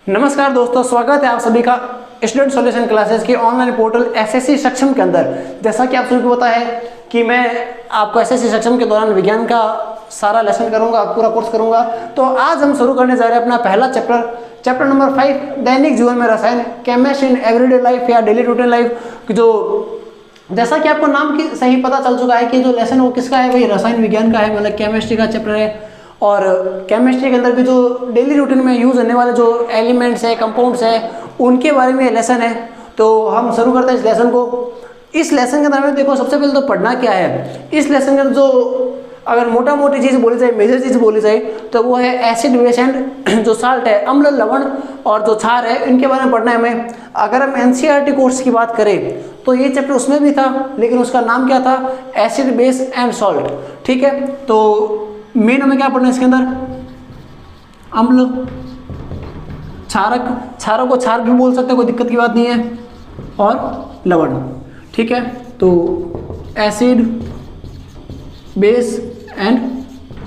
नमस्कार दोस्तों, स्वागत है आप सभी का स्टूडेंट सॉल्यूशन क्लासेस के ऑनलाइन पोर्टल एसएससी सक्षम के अंदर। जैसा कि आप सभी को पता है कि मैं आपको एसएससी सक्षम के दौरान विज्ञान का सारा लेसन करूंगा, पूरा कोर्स करूंगा। तो आज हम शुरू करने जा रहे हैं अपना पहला चैप्टर नंबर 5, दैनिक जीवन में रसायन, केमिस्ट्री इन एवरीडे लाइफ या डेली रूटीन लाइफ। जो जैसा कि आपको नाम की सही पता चल चुका है कि जो लेसन वो किसका है, वही रसायन विज्ञान का है, मतलब केमिस्ट्री का चैप्टर है। और केमिस्ट्री के अंदर भी जो डेली रूटीन में यूज होने वाले जो एलिमेंट्स है, कंपाउंड्स है, उनके बारे में लेसन है। तो हम शुरू करते हैं इस लेसन को। इस लेसन के अंदर में देखो, सबसे पहले तो पढ़ना क्या है। इस लेसन के अंदर जो अगर मोटा मोटी चीज़ बोली जाए, मेजर चीज़ बोली जाए, तो वो है एसिड बेस एंड जो साल्ट है, अम्ल लवण और जो क्षार है, इनके बारे में पढ़ना है हमें। अगर हम एनसीईआरटी कोर्स की बात करें तो ये चैप्टर उसमें भी था, लेकिन उसका नाम क्या था, एसिड बेस एंड सॉल्ट। ठीक है, तो मेन हमें क्या पढ़ना है इसके अंदर, अम्ल, क्षारक, क्षारक को क्षार भी बोल सकते हैं, कोई दिक्कत की बात नहीं है, और लवण। ठीक है, तो acid base and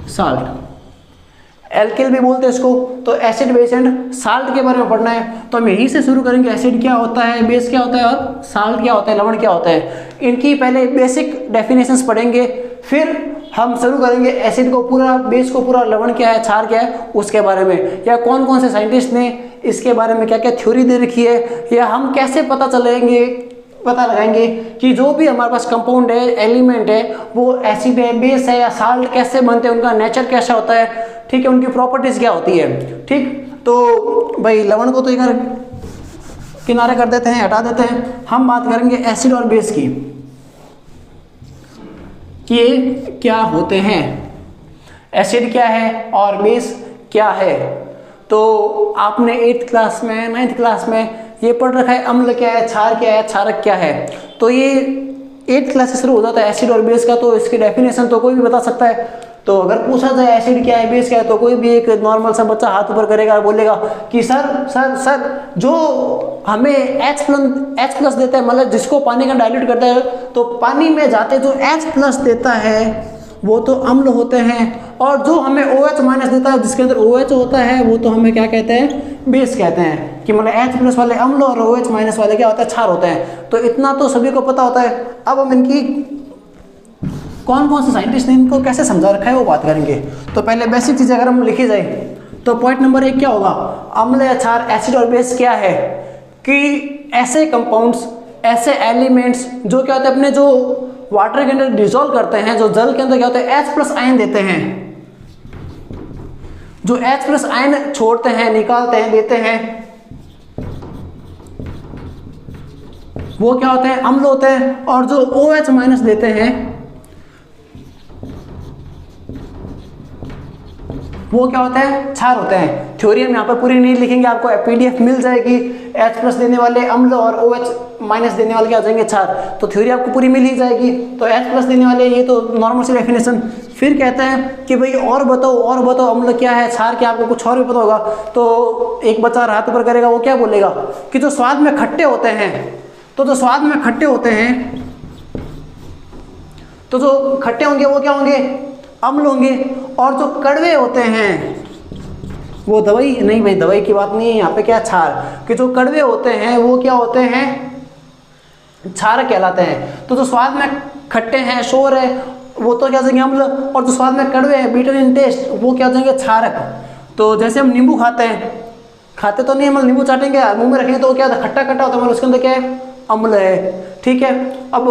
salt, alkyl भी बोलते हैं इसको। तो एसिड बेस एंड साल्ट के बारे में पढ़ना है। तो हम यहीं से शुरू करेंगे, एसिड क्या होता है, बेस क्या होता है, और साल्ट क्या होता है, लवण क्या होता है। इनकी पहले बेसिक डेफिनेशंस पढ़ेंगे, फिर हम शुरू करेंगे एसिड को पूरा, बेस को पूरा, लवण क्या है, क्षार क्या है, उसके बारे में, या कौन कौन से साइंटिस्ट ने इसके बारे में क्या क्या थ्योरी दे रखी है, या हम कैसे पता लगाएंगे कि जो भी हमारे पास कंपाउंड है, एलिमेंट है, वो एसिड है, बेस है या साल्ट, कैसे बनते हैं, उनका नेचर कैसा होता है। ठीक है, उनकी प्रॉपर्टीज क्या होती है। ठीक, तो भाई लवण को तो इधर किनारे कर देते हैं, हटा देते हैं। हम बात करेंगे एसिड और बेस की, कि ये क्या होते हैं, एसिड क्या है और बेस क्या है। तो आपने 8th क्लास में, 9th क्लास में ये पढ़ रखा है, अम्ल क्या है, क्षार क्या है, क्षारक क्या है। तो ये 8th क्लास से शुरू हो जाता है एसिड और बेस का। तो इसकी डेफिनेशन तो कोई भी बता सकता है। तो अगर पूछा जाए एसिड क्या है, बेस क्या है, तो कोई भी एक नॉर्मल सा बच्चा हाथ ऊपर करेगा और बोलेगा कि सर जो हमें H+ देता है, मतलब जिसको पानी का डाइल्यूट करता है, तो पानी में जाते जो H+ देता है वो तो अम्ल होते हैं, और जो हमें OH- देता है, जिसके अंदर OH होता है, वो तो हमें क्या कहते हैं, बेस कहते हैं। कि मतलब H+ वाले अम्ल और OH- वाले क्या होता है, क्षार होते हैं। तो इतना तो सभी को पता होता है। अब हम इनकी कौन कौन से साइंटिस्ट ने इनको कैसे समझा रखा है वो बात करेंगे। तो पहले बेसिक चीज़ अगर हम लिखी जाए तो पॉइंट नंबर 1 क्या होगा, अम्ल या क्षार, एसिड और बेस क्या है, कि ऐसे कंपाउंड्स, ऐसे एलिमेंट्स जो क्या होते हैं, अपने जो वाटर के अंदर डिसॉल्व करते हैं, जो जल के अंदर क्या होता है, H+ आयन देते हैं, जो H+ आयन छोड़ते हैं, निकालते हैं, देते हैं, वो क्या होते हैं, अम्ल होते हैं। और जो OH- देते हैं, वो क्या होता है, क्षार होते हैं। थ्योरी हम यहाँ पर पूरी नहीं लिखेंगे, आपको PDF मिल जाएगी। H+ देने वाले अम्ल और OH- देने वाले क्या हो जाएंगे, क्षार। तो थ्योरी आपको पूरी मिल ही जाएगी। तो H+ देने वाले, ये तो नॉर्मल सी डेफिनेशन। फिर कहते हैं कि भाई और बताओ अम्ल क्या है, क्षार क्या, आपको कुछ और भी पता होगा। तो एक बच्चा हाथ ऊपर करेगा, वो क्या बोलेगा कि जो स्वाद में खट्टे होते हैं, तो जो स्वाद में खट्टे होते हैं, तो जो खट्टे होंगे वो क्या होंगे, अम्ल होंगे। और जो कड़वे होते हैं वो दवाई नहीं, भाई दवाई की बात नहीं है यहाँ पे, क्या क्षार, कि जो कड़वे होते हैं वो क्या होते हैं, क्षारक कहलाते हैं। तो जो स्वाद में खट्टे हैं, शोर है, वो तो क्या जाएंगे अम्ल, और जो स्वाद में कड़वे हैं, बिटर इन टेस्ट, वो क्या जाएंगे, क्षारक। तो जैसे हम नींबू खाते तो नहीं, मतलब नींबू चाटेंगे, मुंह में रखेंगे तो क्या खट्टा खट्टा होता है, मतलब उसके अंदर क्या है, अम्ल है। ठीक है, अब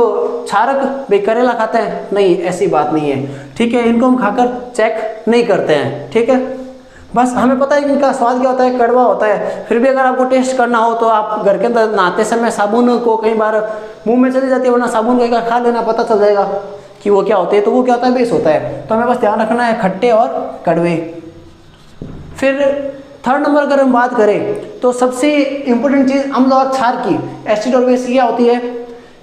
क्षारक, भाई करेला खाते हैं, नहीं, ऐसी बात नहीं है। ठीक है, इनको हम खाकर चेक नहीं करते हैं। ठीक है, बस हमें पता है कि इनका स्वाद क्या होता है, कड़वा होता है। फिर भी अगर आपको टेस्ट करना हो तो आप घर के अंदर नहाते समय साबुन को कई बार मुंह में चली जाती है, वरना साबुन को खा लेना, पता चल जाएगा कि वो क्या होते हैं। तो वो क्या होता है, बेस होता है। तो हमें बस ध्यान रखना है, खट्टे और कड़वे। फिर 3rd नंबर अगर हम बात करें तो सबसे इंपॉर्टेंट चीज़ अम्ल और क्षार की, एसिड और बेस की क्या होती है,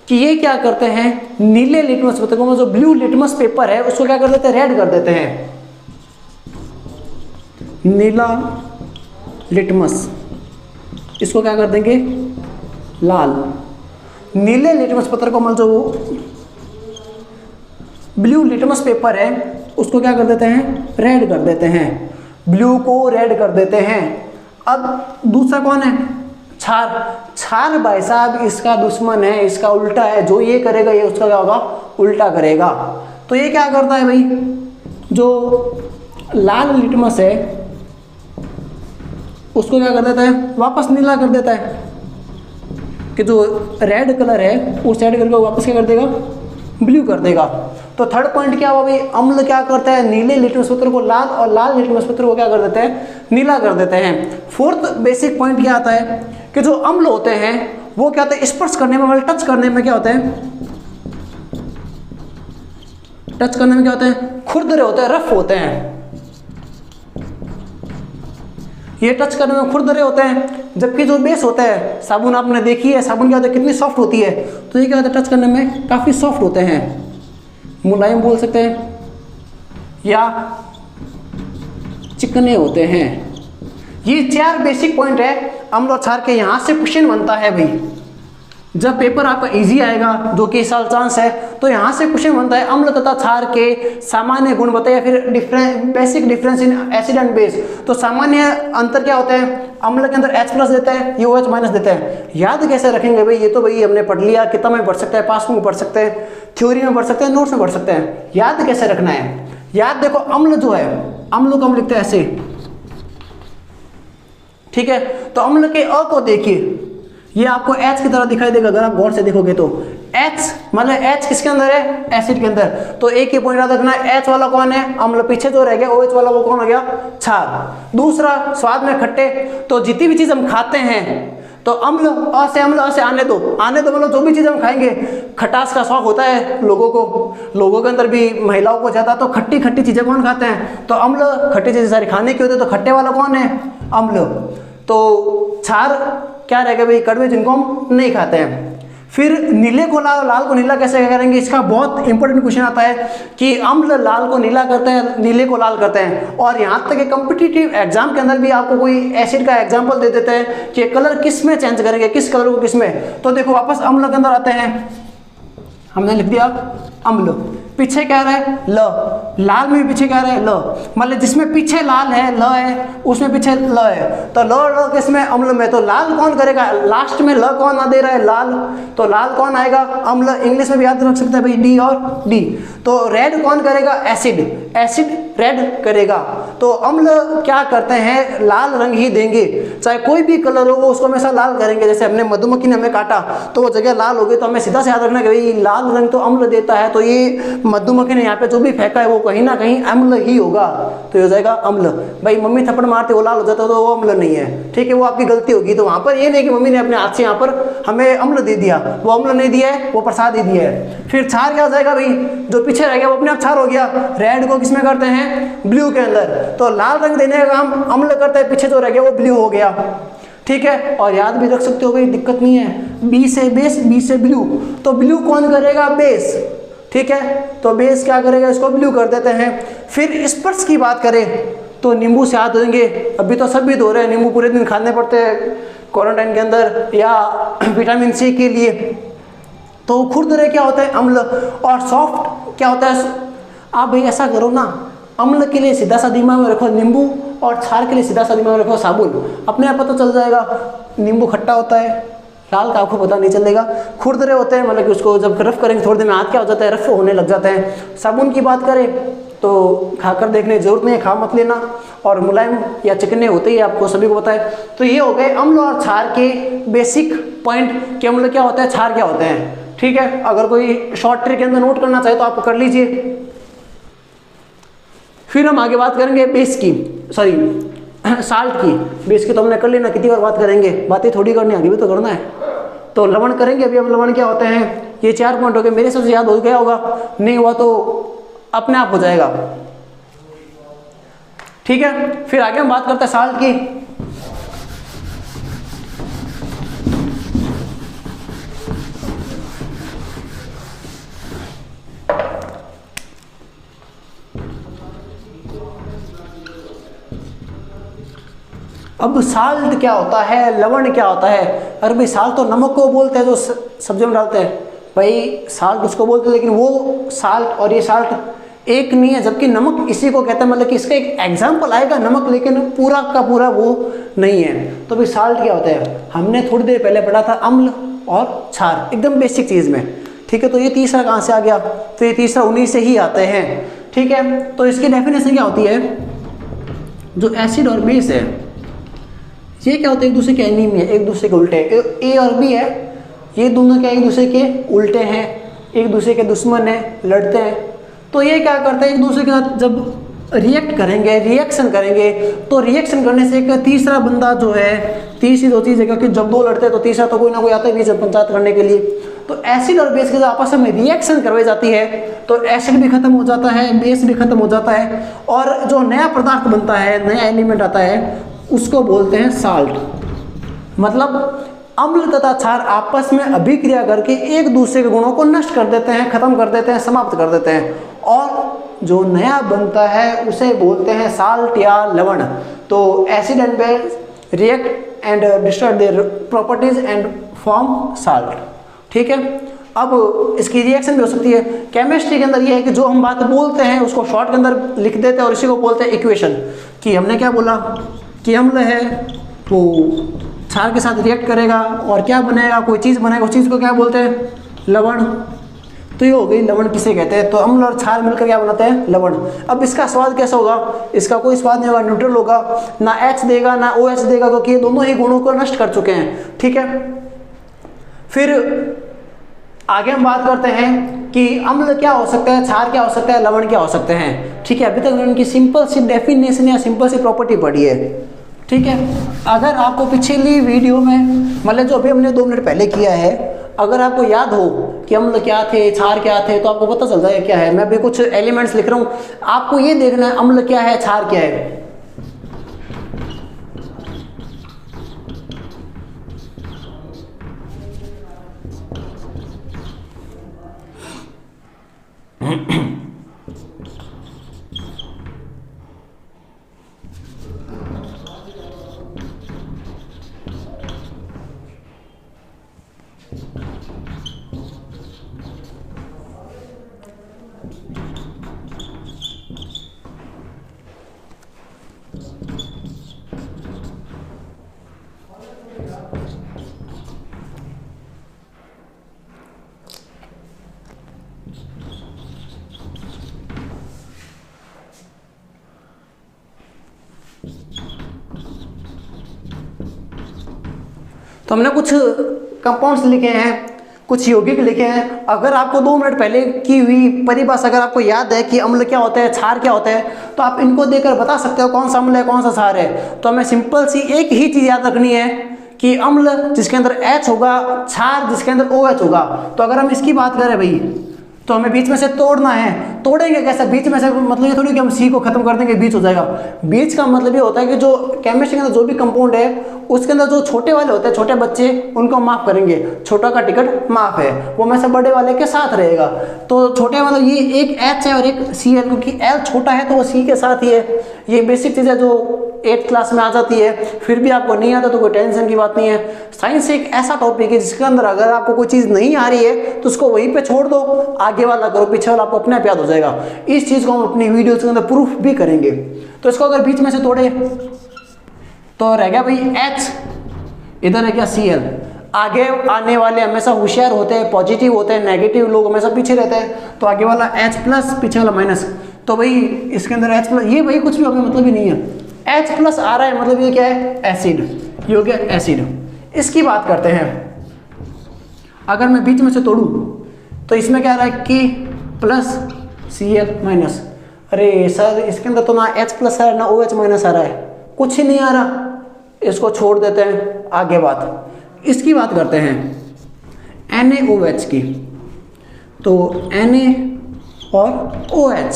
कि ये क्या करते हैं, नीले लिटमस पेपर को, जो ब्लू लिटमस पेपर है, उसको क्या कर देते हैं, रेड कर देते हैं। नीला लिटमस, इसको क्या कर देंगे, लाल। नीले लिटमस पत्र को, मतलब जो ब्लू लिटमस पेपर है, उसको क्या कर देते हैं, रेड कर देते हैं। ब्लू को रेड कर देते हैं। अब दूसरा कौन है, क्षार। क्षार भाई साहब इसका दुश्मन है, इसका उल्टा है, जो ये करेगा ये उसका क्या होगा, उल्टा करेगा। तो ये क्या करता है भाई, जो लाल लिटमस है उसको क्या कर देता है, वापस नीला कर देता है, कि जो रेड कलर है उस रेड कलर को वापस क्या कर देगा, ब्लू कर देगा। तो थर्ड पॉइंट क्या हुआ भाई, अम्ल क्या करता है, नीले लिटमस पत्र को लाल और लाल लिटमस पत्र को क्या कर देते हैं, नीला कर देते हैं। फोर्थ बेसिक पॉइंट क्या आता है कि जो अम्ल होते हैं वो क्या होता है, स्पर्श करने में मतलब टच करने में क्या होते हैं, टच करने में क्या होते हैं, खुरदरे होते हैं, रफ होते हैं। ये टच करने में खुरदरे होते हैं, जबकि जो बेस होता है, साबुन आपने देखी है, साबुन क्या होता है, कितनी सॉफ्ट होती है, तो ये क्या होता है, टच करने में काफ़ी सॉफ्ट होते हैं, मुलायम बोल सकते हैं या चिकने होते हैं। ये 4 बेसिक पॉइंट है अम्ल और क्षार के। यहाँ से क्वेश्चन बनता है भाई, जब पेपर आपका इजी आएगा, जो कि इस साल चांस है, तो यहाँ से क्वेश्चन बनता है अम्ल तथा क्षार के सामान्य गुण बताइए, फिर basic difference in acid and base. तो सामान्य अंतर क्या होता है, अम्ल के अंदर H+ देता है, ये OH- देता है। याद कैसे रखेंगे भाई, ये तो भाई हमने पढ़ लिया, किताब में पढ़ सकते हैं, पास में पढ़ सकते हैं, थ्योरी में पढ़ सकते हैं, नोट्स में पढ़ सकते हैं। याद कैसे रखना है, याद देखो, अम्ल जो है, अम्ल को हम लिखते हैं ऐसे, ठीक है। तो अम्ल के अ को देखिए, ये आपको H की तरह दिखाई देगा, अगर आप गौर से देखोगे तो H मतलब H किसके अंदर है, एसिड के अंदर। तो एक ही पॉइंट याद रखना, H वाला कौन है, अम्ल। पीछे जो रह गया OH वाला वो कौन हो गया, क्षार। दूसरा, स्वाद में खट्टे। तो जितनी भी चीज हम खाते हैं, तो अम्ल अ से आने दो मतलब जो भी चीज हम खाएंगे, खटास का शौक होता है लोगों को, लोगों के अंदर भी, महिलाओं को ज्यादा, तो खट्टी खट्टी चीजें कौन खाते हैं, तो अम्ल। खट्टी चीजें सारी खाने की होती है, तो खट्टे वाला कौन है, अम्ल। तो क्षार क्या रहेगा भाई, कड़वे, जिनको हम नहीं खाते हैं। फिर नीले को लाल, लाल को नीला कैसे करेंगे, इसका बहुत इंपॉर्टेंट क्वेश्चन आता है कि अम्ल लाल को नीला करते हैं, नीले को लाल करते हैं। और यहाँ तक कि कॉम्पिटिटिव एग्जाम के अंदर भी आपको कोई एसिड का एग्जाम्पल दे देते हैं कि कलर किस में चेंज करेंगे, किस कलर को किस में। तो देखो वापस अम्ल के अंदर आते हैं, हमने लिख दिया अम्ल, पीछे क्या रहा है, ल। लाल में पीछे क्या रहा है, ल। मतलब जिसमें पीछे लाल है, ल है, उसमें पीछे ल है। तो ल किसमें, अम्ल में। तो लाल कौन करेगा, लास्ट में ल कौन आ दे रहा है, लाल। तो लाल कौन आएगा, अम्ल। इंग्लिश में भी याद रख सकते हैं भाई, डी और डी। तो रेड कौन करेगा, एसिड। एसिड रेड करेगा। तो अम्ल क्या करते हैं, लाल रंग ही देंगे, चाहे कोई भी कलर हो वो उसको हमेशा लाल करेंगे। जैसे हमने मधुमक्खी ने हमें काटा तो वो जगह लाल हो गई, तो हमें सीधा से याद रखना कि भाई लाल रंग तो अम्ल देता है। तो ये मधुमक्खी ने यहाँ पे जो भी फेंका है वो कहीं ना कहीं अम्ल ही होगा, तो हो जाएगा अम्ल। भाई मम्मी थप्पड़ मारते वो लाल हो जाता तो वो अम्ल नहीं है, ठीक है, वो आपकी गलती होगी। तो वहाँ पर ये नहीं कि मम्मी ने अपने हाथ से यहाँ पर हमें अम्ल दे दिया, वो अम्ल नहीं दिया है, वो प्रसाद ही दिया है। फिर क्षार क्या हो जाएगा भाई, जो पीछे रह गया वो अपने आप क्षार हो गया। रेड को किसमें करते हैं, ब्लू के अंदर। तो लाल रंग देने का काम अम्ल करता है, पीछे जो रह गया वो ब्लू हो गया, ठीक है। और याद भी रख सकते हो भाई, दिक्कत नहीं है, बी से बेस, बी से ब्लू। तो ब्लू कौन करेगा, बेस, ठीक है। तो बेस क्या करेगा, इसको ब्लू कर देते हैं। फिर स्पर्श की बात करें तो नींबू से हाथ धोएंगे, अभी तो सभी धो रहे हैं, नींबू पूरे दिन खाने पड़ते हैं क्वारंटाइन के अंदर, या विटामिन सी के लिए। तो खुरदरे क्या होता है, अम्ल। और सॉफ्ट क्या होता है, आप भाई ऐसा करो ना, अम्ल के लिए सीधा सा दिमाग में रखो नींबू, और क्षार के लिए सीधा सा दिमाग में रखो साबुन, अपने आप पता चल जाएगा। नींबू खट्टा होता है, लाल का आपको पता नहीं चलेगा। खुरदरे होते हैं, मतलब कि उसको जब रफ करेंगे थोड़ी देर में हाथ क्या हो जाता है, रफ होने लग जाता है। साबुन की बात करें तो खाकर देखने की जरूरत नहीं है, खा मत लेना। और मुलायम या चिकने होते ही आपको सभी को पता है। तो ये हो गए अम्ल और क्षार के बेसिक पॉइंट कि अम्ल क्या होता है, क्षार क्या होते हैं, ठीक है। अगर कोई शॉर्ट ट्रिक के अंदर नोट करना चाहे तो आप कर लीजिए। फिर हम आगे बात करेंगे बेस की, सॉरी साल्ट की। बेस की तो हमने कर लेना, कितनी बार बात करेंगे, बातें थोड़ी करनी, आगे भी तो करना है। तो लवण करेंगे अभी हम। लवण क्या होते हैं, ये 4 पॉइंट हो गए। मेरे सबसे याद हो गया होगा, नहीं हुआ तो अपने आप हो जाएगा, ठीक है। फिर आगे हम बात करते हैं साल्ट की। अब साल्ट क्या होता है, लवण क्या होता है। अरे भाई साल्ट तो नमक को बोलते हैं, जो सब्जी में डालते हैं, भाई साल्ट उसको बोलते हैं। लेकिन वो साल्ट और ये साल्ट एक नहीं है, जबकि नमक इसी को कहते हैं, मतलब कि इसका एक एग्जाम्पल आएगा नमक, लेकिन पूरा का पूरा वो नहीं है। तो भाई साल्ट क्या होता है, हमने थोड़ी देर पहले पढ़ा था अम्ल और क्षार, एकदम बेसिक चीज़ में, ठीक है। तो ये तीसरा कहाँ से आ गया, तो ये तीसरा उन्हीं से ही आते हैं, ठीक है। तो इसकी डेफिनेशन क्या होती है, जो एसिड और बेस है ये क्या होते हैं, एक दूसरे के एनिमी है, एक दूसरे के उल्टे है। ए और बी है, ये दोनों क्या एक दूसरे के उल्टे हैं, एक दूसरे के दुश्मन हैं, लड़ते हैं। तो ये क्या करते हैं, एक दूसरे के साथ जब रिएक्ट करेंगे, रिएक्शन करेंगे, तो रिएक्शन करने से एक तीसरा बंदा जो है, तीसरी दो चीज़ है, क्योंकि जब दो लड़ते हैं तो तीसरा तो कोई ना कोई आता है बीच में पंचायत करने के लिए। तो एसिड और बेस के जो आपस में रिएक्शन करवाई जाती है, तो एसिड भी खत्म हो जाता है, बेस भी खत्म हो जाता है, और जो नया पदार्थ बनता है, नया एलिमेंट आता है, उसको बोलते हैं साल्ट। मतलब अम्ल तथा क्षार आपस में अभिक्रिया करके एक दूसरे के गुणों को नष्ट कर देते हैं, खत्म कर देते हैं, समाप्त कर देते हैं, और जो नया बनता है उसे बोलते हैं साल्ट या लवण। तो acid and base react and destroy their properties and form salt, ठीक है। अब इसकी रिएक्शन भी हो सकती है। केमिस्ट्री के अंदर ये है कि जो हम बात बोलते हैं उसको शॉर्ट के अंदर लिख देते हैं, और इसी को बोलते हैं इक्वेशन, कि हमने क्या बोला कि अम्ल है वो क्षार के साथ रिएक्ट करेगा और क्या बनेगा, कोई चीज़ बनेगा, उस चीज़ को क्या बोलते हैं, लवण। तो ये हो गई लवण किसे कहते हैं, तो अम्ल और क्षार मिलकर क्या बनाते हैं, लवण। अब इसका स्वाद कैसा होगा, इसका कोई स्वाद नहीं होगा, न्यूट्रल होगा, ना एच देगा ना ओ एच देगा, क्योंकि ये दोनों ही गुणों को नष्ट कर चुके हैं, ठीक है। फिर आगे हम बात करते हैं कि अम्ल क्या हो सकता है, क्षार क्या हो सकता है, लवण क्या हो सकते हैं, ठीक है। अभी तक मैंने उनकी सिंपल सी डेफिनेशन या सिंपल सी प्रॉपर्टी पढ़ी है, ठीक है। अगर आपको पिछली वीडियो में, मतलब जो अभी हमने 2 मिनट पहले किया है, अगर आपको याद हो कि अम्ल क्या थे, क्षार क्या थे, तो आपको पता चल जाएगा क्या है। मैं अभी कुछ एलिमेंट्स लिख रहा हूँ, आपको ये देखना है अम्ल क्या है, क्षार क्या है। तो हमने कुछ कंपाउंड्स लिखे हैं, कुछ यौगिक लिखे हैं। अगर आपको 2 मिनट पहले की हुई परिभाषा अगर आपको याद है कि अम्ल क्या होता है, क्षार क्या होता है, तो आप इनको देखकर बता सकते हो कौन सा अम्ल है, कौन सा क्षार है। तो हमें सिंपल सी एक ही चीज़ याद रखनी है कि अम्ल जिसके अंदर H होगा, क्षार जिसके अंदर OH होगा। तो अगर हम इसकी बात करें भाई, तो हमें बीच में से तोड़ना है। तोड़ेंगे कैसे, बीच में से मतलब ये थोड़ी कि हम सी को खत्म कर देंगे बीच हो जाएगा। बीच का मतलब ये होता है कि जो केमिस्ट्री के अंदर जो भी कंपाउंड है उसके अंदर जो छोटे वाले होते हैं, छोटे बच्चे, उनको माफ करेंगे। छोटा का टिकट माफ है, वो में से बड़े वाले के साथ रहेगा। तो छोटे मतलब ये एक H है और एक Cl, क्योंकि L छोटा है तो वो C के साथ ही है। ये बेसिक चीज़ है जो 8th क्लास में आ जाती है, फिर भी आपको नहीं आता तो कोई टेंशन की बात नहीं है। साइंस एक ऐसा टॉपिक है जिसके अंदर अगर आपको कोई चीज़ नहीं आ रही है तो उसको वहीं पे छोड़ दो, आगे वाला करो, पीछे वाला आपको अपने आप याद हो जाएगा। इस चीज़ को हम अपनी वीडियोस के अंदर प्रूफ भी करेंगे। तो इसको अगर बीच में से तोड़े तो रह गया भाई H, इधर है क्या Cl। आगे आने वाले हमेशा होशियार होते हैं, पॉजिटिव होते हैं, नेगेटिव लोग हमेशा पीछे रहते हैं। तो आगे वाला H+, पीछे वाला माइनस। तो भाई इसके अंदर H+, ये भाई कुछ भी हमें मतलब ही नहीं है। H+ आ रहा है मतलब ये क्या है, एसिड, ये हो गया एसिड। इसकी बात करते हैं। अगर मैं बीच में से तोड़ूं तो इसमें क्या आ रहा है कि Cl-। अरे सर इसके अंदर तो ना H+ है ना OH- आ रहा है, कुछ ही नहीं आ रहा। इसको छोड़ देते हैं, आगे बात इसकी बात करते हैं NaOH की। तो Na और OH,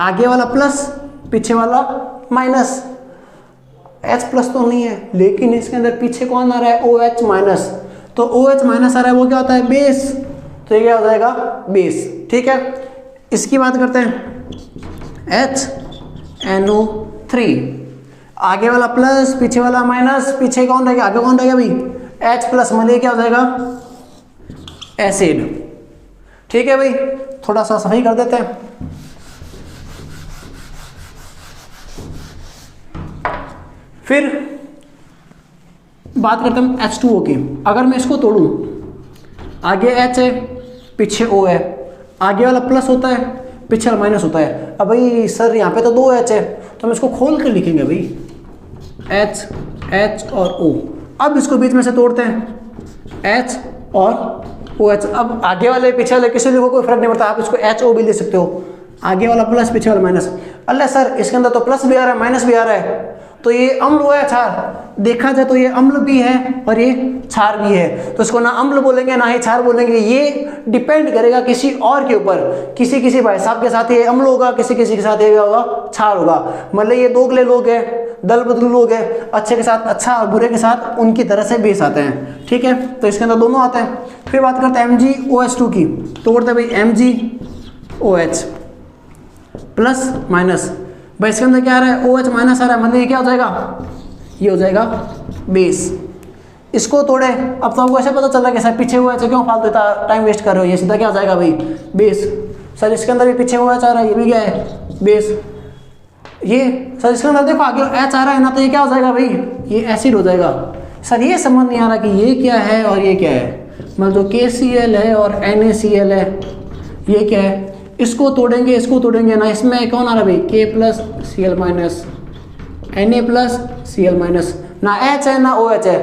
आगे वाला प्लस, पीछे वाला माइनस। H+ तो नहीं है, लेकिन इसके अंदर पीछे कौन आ रहा है, OH-। तो OH- आ रहा है, वो क्या होता है, बेस। तो ये क्या हो जाएगा, बेस, ठीक है। इसकी बात करते हैं HNO3, आगे वाला प्लस, पीछे वाला माइनस, पीछे कौन रहेगा, आगे कौन रहेगा भाई, H+, मतलब क्या हो जाएगा, एसिड, ठीक है भाई। थोड़ा सा सही कर देते हैं। फिर बात करते हैं H2O की। अगर मैं इसको तोड़ूं, आगे H है, पीछे O है, आगे वाला प्लस होता है, पीछे वाला माइनस होता है। अब भाई सर यहाँ पे तो 2 H है, तो हम इसको खोल कर लिखेंगे भाई, H, H और O। अब इसको बीच में से तोड़ते हैं, H और OH। अब आगे वाले पीछे वाले किसी को कोई फर्क नहीं पड़ता, आप इसको HO भी ले सकते हो, आगे वाला प्लस पीछे वाला माइनस। अल्लाह सर इसके अंदर तो प्लस भी आ रहा है माइनस भी आ रहा है, तो ये अम्ल हुआ है क्षार? देखा जाए तो ये अम्ल भी है और ये क्षार भी है, तो इसको ना अम्ल बोलेंगे ना ही क्षार बोलेंगे। ये डिपेंड करेगा किसी और के ऊपर, किसी भाई साहब के साथ ये अम्ल होगा, किसी के साथ ये होगा क्षार होगा। मतलब ये दोगले लोग हैं, दल बदलू लोग हैं, अच्छे के साथ अच्छा और बुरे के साथ उनकी तरह से बेस आते हैं, ठीक है। तो इसके अंदर दोनों आते हैं। फिर बात करते हैं MgOH2 की, तोड़ते हैं भाई MgOH प्लस माइनस। भाई इसके अंदर क्या आ रहा है, OH माइनस आ रहा है, मतलब ये क्या हो जाएगा, ये हो जाएगा बेस। इसको तोड़े, अब तो आपको ऐसे पता चल रहा है कि सर पीछे हुआ है क्यों फालतू इतना टाइम वेस्ट कर रहे हो, ये सीधा क्या हो जाएगा भाई, बेस। सर इसके अंदर भी पीछे हुआ आ रहा है, ये भी क्या है, बेस। ये सर इसके अंदर देखो आगे H आ रहा है ना, तो ये क्या हो जाएगा भाई, ये एसिड हो जाएगा। सर ये समझ नहीं आ रहा कि ये क्या है और ये क्या है, मतलब जो KCl है और NaCl है, ये क्या है। इसको तोड़ेंगे ना, इसमें कौन आ रहा है भाई, K plus Cl minus, Na plus Cl minus, ना H है ना OH है।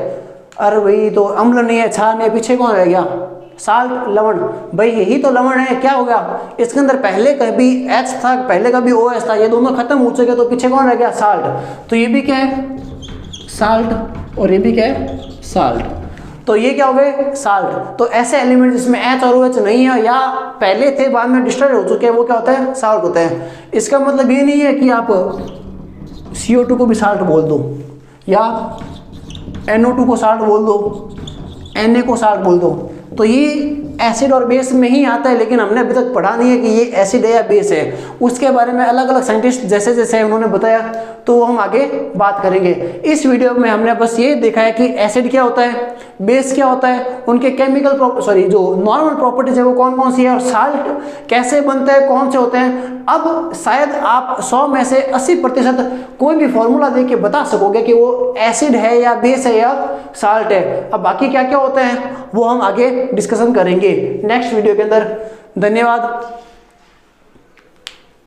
अरे भाई तो अम्ल नहीं है, क्षार नहीं है, पीछे कौन रह गया, साल्ट, लवण। भाई यही तो लवण है, क्या हो गया, इसके अंदर पहले कभी H था, पहले कभी OH था, ये दोनों खत्म हो चुके, तो पीछे कौन रह गया, साल्ट। तो ये भी क्या है, साल्ट, और ये भी क्या है, साल्ट। तो ये क्या हो गए, साल्ट। तो ऐसे एलिमेंट जिसमें H और OH नहीं है या पहले थे बाद में डिस्ट्रॉय हो चुके हैं, वो क्या होता है, साल्ट होते हैं। इसका मतलब ये नहीं है कि आप CO2 को भी साल्ट बोल दो, या NO2 को साल्ट बोल दो, Na को साल्ट बोल दो। तो ये एसिड और बेस में ही आता है, लेकिन हमने अभी तक पढ़ा नहीं है कि ये एसिड है या बेस है। उसके बारे में अलग अलग साइंटिस्ट जैसे जैसे उन्होंने बताया, तो वो हम आगे बात करेंगे। इस वीडियो में हमने बस ये देखा है कि एसिड क्या होता है, बेस क्या होता है, उनके केमिकल जो नॉर्मल प्रॉपर्टीज है वो कौन कौन सी है, और साल्ट कैसे बनता है, कौन से होते हैं। अब शायद आप 100 में से 80% कोई भी फॉर्मूला दे के बता सकोगे कि वो एसिड है या बेस है या साल्ट है। अब बाकी क्या क्या होता है वो हम आगे डिस्कशन करेंगे नेक्स्ट वीडियो के अंदर। धन्यवाद।